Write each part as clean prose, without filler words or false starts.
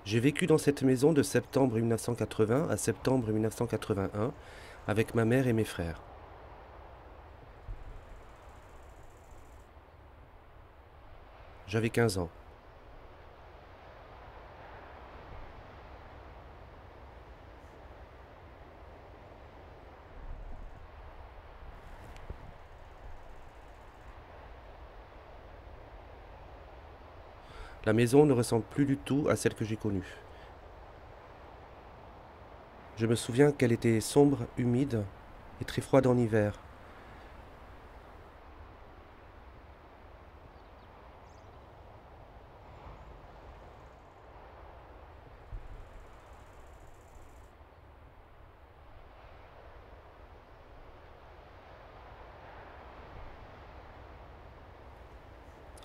J'ai vécu dans cette maison de septembre 1980 à septembre 1981 avec ma mère et mes frères. J'avais 15 ans. La maison ne ressemble plus du tout à celle que j'ai connue. Je me souviens qu'elle était sombre, humide et très froide en hiver.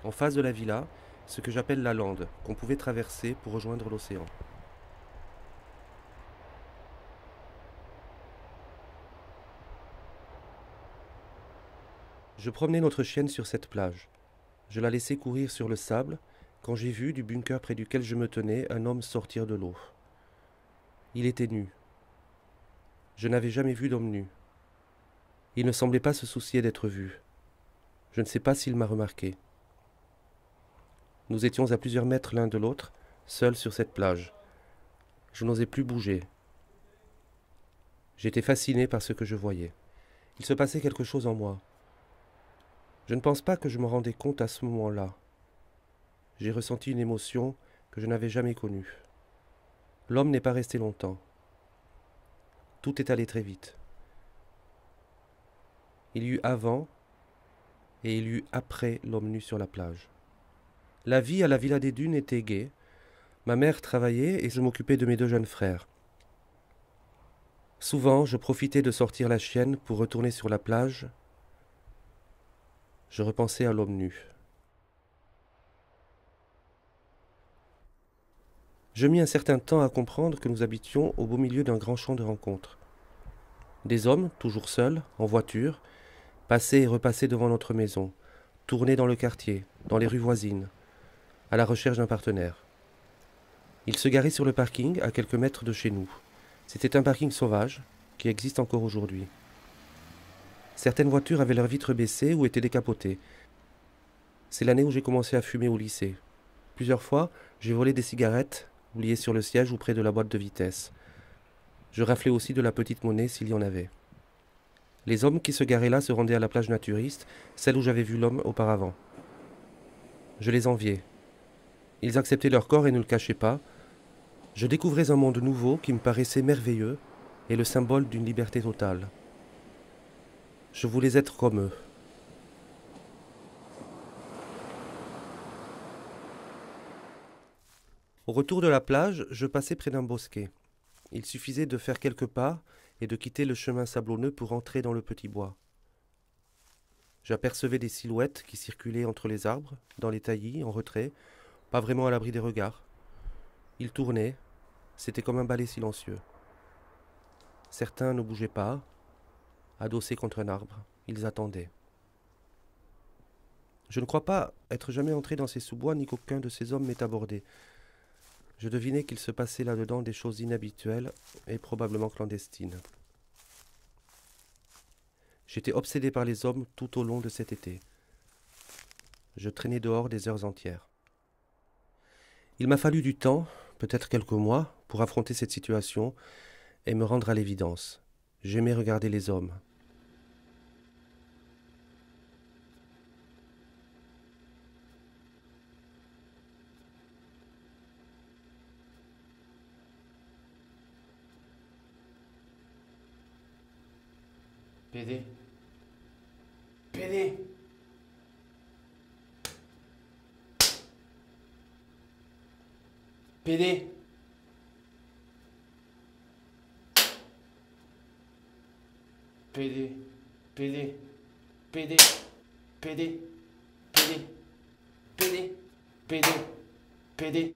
En face de la villa, ce que j'appelle la lande, qu'on pouvait traverser pour rejoindre l'océan. Je promenais notre chienne sur cette plage. Je la laissais courir sur le sable quand j'ai vu, du bunker près duquel je me tenais, un homme sortir de l'eau. Il était nu. Je n'avais jamais vu d'homme nu. Il ne semblait pas se soucier d'être vu. Je ne sais pas s'il m'a remarqué. Nous étions à plusieurs mètres l'un de l'autre, seuls sur cette plage. Je n'osais plus bouger. J'étais fasciné par ce que je voyais. Il se passait quelque chose en moi. Je ne pense pas que je me rendais compte à ce moment-là. J'ai ressenti une émotion que je n'avais jamais connue. L'homme n'est pas resté longtemps. Tout est allé très vite. Il y eut avant et il y eut après l'homme nu sur la plage. La vie à la Villa des Dunes était gaie. Ma mère travaillait et je m'occupais de mes deux jeunes frères. Souvent, je profitais de sortir la chienne pour retourner sur la plage. Je repensais à l'homme nu. Je mis un certain temps à comprendre que nous habitions au beau milieu d'un grand champ de rencontres. Des hommes, toujours seuls, en voiture, passaient et repassaient devant notre maison, tournaient dans le quartier, dans les rues voisines, à la recherche d'un partenaire. Ils se garaient sur le parking à quelques mètres de chez nous. C'était un parking sauvage qui existe encore aujourd'hui. Certaines voitures avaient leurs vitres baissées ou étaient décapotées. C'est l'année où j'ai commencé à fumer au lycée. Plusieurs fois, j'ai volé des cigarettes oubliées sur le siège ou près de la boîte de vitesse. Je raflais aussi de la petite monnaie s'il y en avait. Les hommes qui se garaient là se rendaient à la plage naturiste, celle où j'avais vu l'homme auparavant. Je les enviais. Ils acceptaient leur corps et ne le cachaient pas. Je découvrais un monde nouveau qui me paraissait merveilleux et le symbole d'une liberté totale. Je voulais être comme eux. Au retour de la plage, je passais près d'un bosquet. Il suffisait de faire quelques pas et de quitter le chemin sablonneux pour entrer dans le petit bois. J'apercevais des silhouettes qui circulaient entre les arbres, dans les taillis, en retrait, pas vraiment à l'abri des regards. Ils tournaient, c'était comme un ballet silencieux. Certains ne bougeaient pas, adossés contre un arbre, ils attendaient. Je ne crois pas être jamais entré dans ces sous-bois ni qu'aucun de ces hommes m'ait abordé. Je devinais qu'il se passait là-dedans des choses inhabituelles et probablement clandestines. J'étais obsédé par les hommes tout au long de cet été. Je traînais dehors des heures entières. Il m'a fallu du temps, peut-être quelques mois, pour affronter cette situation et me rendre à l'évidence. J'aimais regarder les hommes. PD. PD. PD. PD. PD. PD. PD. PD. PD. PD. PD.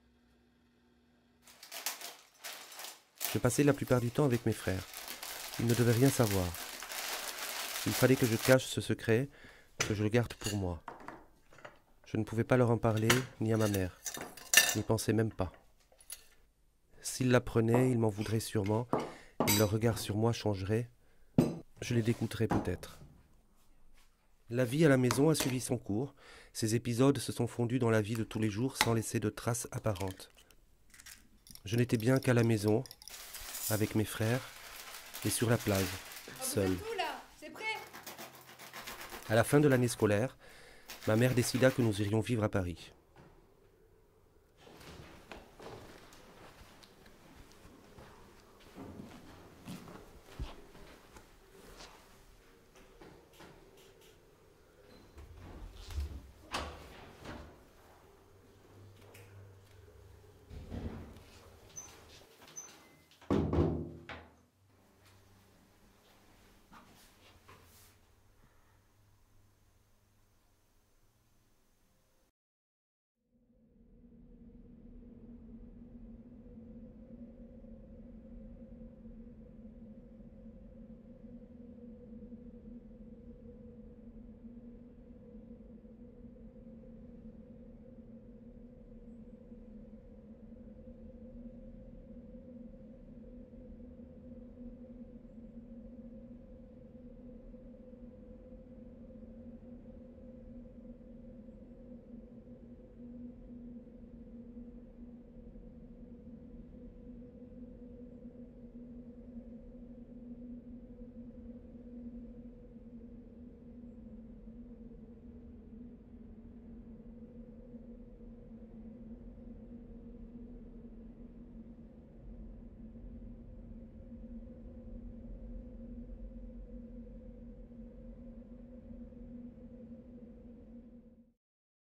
Je passais la plupart du temps avec mes frères. Ils ne devaient rien savoir. Il fallait que je cache ce secret, que je le garde pour moi. Je ne pouvais pas leur en parler, ni à ma mère. Je n'y pensais même pas. S'ils l'apprenaient, ils m'en voudraient sûrement, et leur regard sur moi changerait. Je les dégoûterais peut-être. La vie à la maison a suivi son cours. Ces épisodes se sont fondus dans la vie de tous les jours sans laisser de traces apparentes. Je n'étais bien qu'à la maison, avec mes frères, et sur la plage, seul. C'est prêt ? À la fin de l'année scolaire, ma mère décida que nous irions vivre à Paris.